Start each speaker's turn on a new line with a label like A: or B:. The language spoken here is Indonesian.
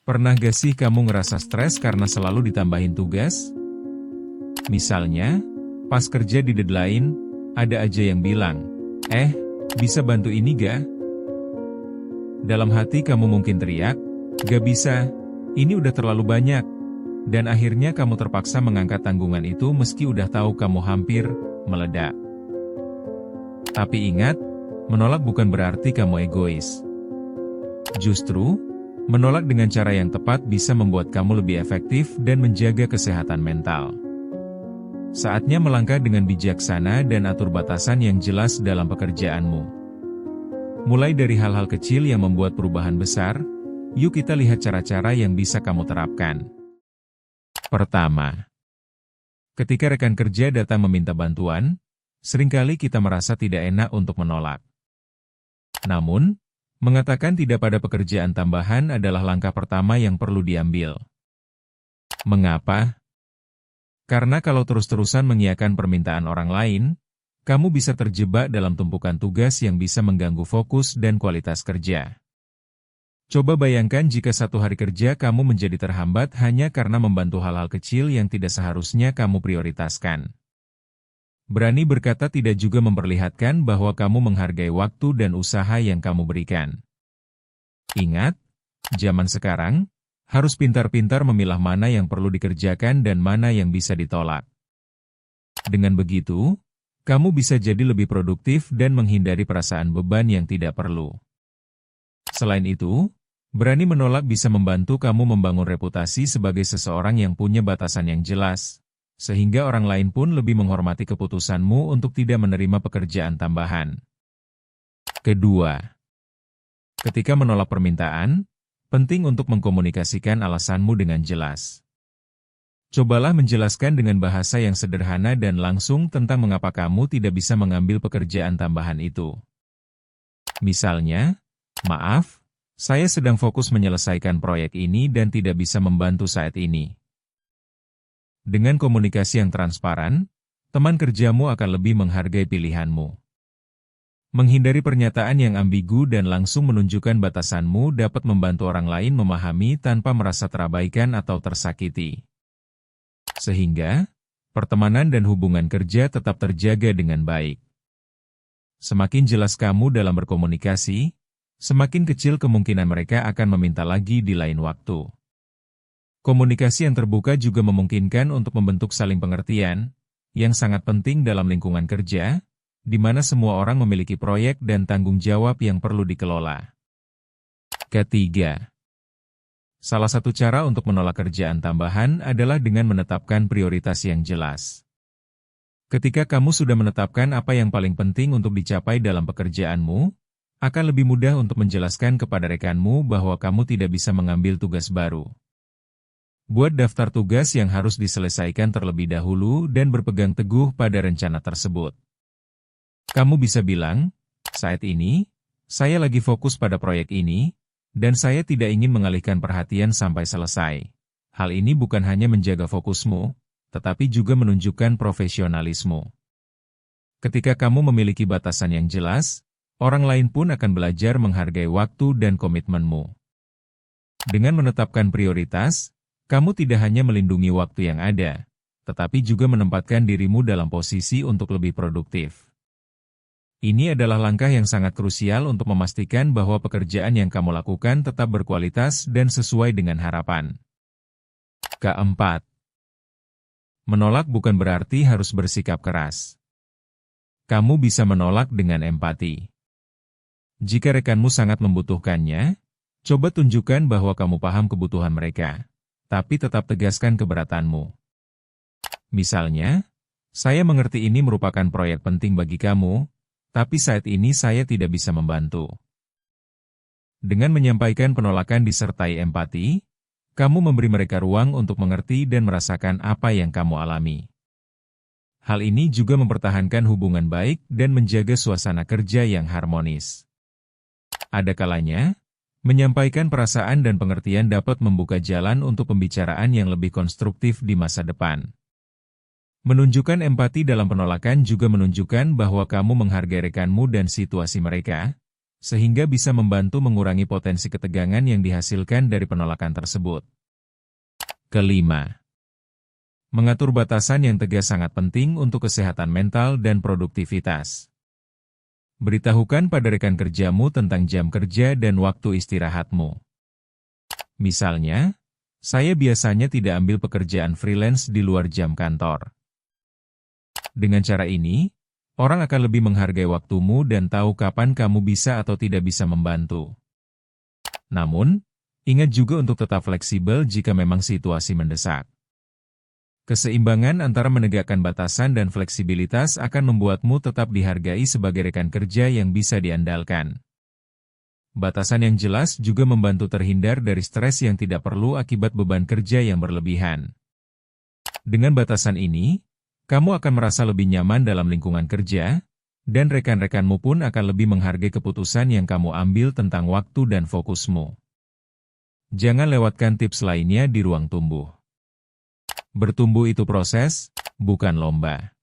A: Pernah gak sih kamu ngerasa stres karena selalu ditambahin tugas? Misalnya, pas kerja di deadline, ada aja yang bilang, bisa bantu ini gak? Dalam hati kamu mungkin teriak, gak bisa, ini udah terlalu banyak. Dan akhirnya kamu terpaksa mengangkat tanggungan itu meski udah tahu kamu hampir meledak. Tapi ingat, menolak bukan berarti kamu egois. Justru, menolak dengan cara yang tepat bisa membuat kamu lebih efektif dan menjaga kesehatan mental. Saatnya melangkah dengan bijaksana dan atur batasan yang jelas dalam pekerjaanmu. Mulai dari hal-hal kecil yang membuat perubahan besar, yuk kita lihat cara-cara yang bisa kamu terapkan. Pertama, ketika rekan kerja datang meminta bantuan, seringkali kita merasa tidak enak untuk menolak. Namun, mengatakan tidak pada pekerjaan tambahan adalah langkah pertama yang perlu diambil. Mengapa? Karena kalau terus-terusan mengiyakan permintaan orang lain, kamu bisa terjebak dalam tumpukan tugas yang bisa mengganggu fokus dan kualitas kerja. Coba bayangkan jika satu hari kerja kamu menjadi terhambat hanya karena membantu hal-hal kecil yang tidak seharusnya kamu prioritaskan. Berani berkata tidak juga memperlihatkan bahwa kamu menghargai waktu dan usaha yang kamu berikan. Ingat, zaman sekarang, harus pintar-pintar memilah mana yang perlu dikerjakan dan mana yang bisa ditolak. Dengan begitu, kamu bisa jadi lebih produktif dan menghindari perasaan beban yang tidak perlu. Selain itu, berani menolak bisa membantu kamu membangun reputasi sebagai seseorang yang punya batasan yang jelas, sehingga orang lain pun lebih menghormati keputusanmu untuk tidak menerima pekerjaan tambahan. Kedua, ketika menolak permintaan, penting untuk mengkomunikasikan alasanmu dengan jelas. Cobalah menjelaskan dengan bahasa yang sederhana dan langsung tentang mengapa kamu tidak bisa mengambil pekerjaan tambahan itu. Misalnya, maaf, saya sedang fokus menyelesaikan proyek ini dan tidak bisa membantu saat ini. Dengan komunikasi yang transparan, teman kerjamu akan lebih menghargai pilihanmu. Menghindari pernyataan yang ambigu dan langsung menunjukkan batasanmu dapat membantu orang lain memahami tanpa merasa terabaikan atau tersakiti. Sehingga, pertemanan dan hubungan kerja tetap terjaga dengan baik. Semakin jelas kamu dalam berkomunikasi, semakin kecil kemungkinan mereka akan meminta lagi di lain waktu. Komunikasi yang terbuka juga memungkinkan untuk membentuk saling pengertian, yang sangat penting dalam lingkungan kerja, di mana semua orang memiliki proyek dan tanggung jawab yang perlu dikelola. Ketiga, salah satu cara untuk menolak kerjaan tambahan adalah dengan menetapkan prioritas yang jelas. Ketika kamu sudah menetapkan apa yang paling penting untuk dicapai dalam pekerjaanmu, akan lebih mudah untuk menjelaskan kepada rekanmu bahwa kamu tidak bisa mengambil tugas baru. Buat daftar tugas yang harus diselesaikan terlebih dahulu dan berpegang teguh pada rencana tersebut. Kamu bisa bilang, saat ini, saya lagi fokus pada proyek ini, dan saya tidak ingin mengalihkan perhatian sampai selesai. Hal ini bukan hanya menjaga fokusmu, tetapi juga menunjukkan profesionalisme. Ketika kamu memiliki batasan yang jelas, orang lain pun akan belajar menghargai waktu dan komitmenmu. Dengan menetapkan prioritas, kamu tidak hanya melindungi waktu yang ada, tetapi juga menempatkan dirimu dalam posisi untuk lebih produktif. Ini adalah langkah yang sangat krusial untuk memastikan bahwa pekerjaan yang kamu lakukan tetap berkualitas dan sesuai dengan harapan. Keempat, menolak bukan berarti harus bersikap keras. Kamu bisa menolak dengan empati. Jika rekanmu sangat membutuhkannya, coba tunjukkan bahwa kamu paham kebutuhan mereka, tapi tetap tegaskan keberatanmu. Misalnya, saya mengerti ini merupakan proyek penting bagi kamu, tapi saat ini saya tidak bisa membantu. Dengan menyampaikan penolakan disertai empati, kamu memberi mereka ruang untuk mengerti dan merasakan apa yang kamu alami. Hal ini juga mempertahankan hubungan baik dan menjaga suasana kerja yang harmonis. Ada kalanya, menyampaikan perasaan dan pengertian dapat membuka jalan untuk pembicaraan yang lebih konstruktif di masa depan. Menunjukkan empati dalam penolakan juga menunjukkan bahwa kamu menghargai rekanmu dan situasi mereka, sehingga bisa membantu mengurangi potensi ketegangan yang dihasilkan dari penolakan tersebut. Kelima, mengatur batasan yang tegas sangat penting untuk kesehatan mental dan produktivitas. Beritahukan pada rekan kerjamu tentang jam kerja dan waktu istirahatmu. Misalnya, saya biasanya tidak ambil pekerjaan freelance di luar jam kantor. Dengan cara ini, orang akan lebih menghargai waktumu dan tahu kapan kamu bisa atau tidak bisa membantu. Namun, ingat juga untuk tetap fleksibel jika memang situasi mendesak. Keseimbangan antara menegakkan batasan dan fleksibilitas akan membuatmu tetap dihargai sebagai rekan kerja yang bisa diandalkan. Batasan yang jelas juga membantu terhindar dari stres yang tidak perlu akibat beban kerja yang berlebihan. Dengan batasan ini, kamu akan merasa lebih nyaman dalam lingkungan kerja, dan rekan-rekanmu pun akan lebih menghargai keputusan yang kamu ambil tentang waktu dan fokusmu. Jangan lewatkan tips lainnya di ruang tumbuh. Bertumbuh itu proses, bukan lomba.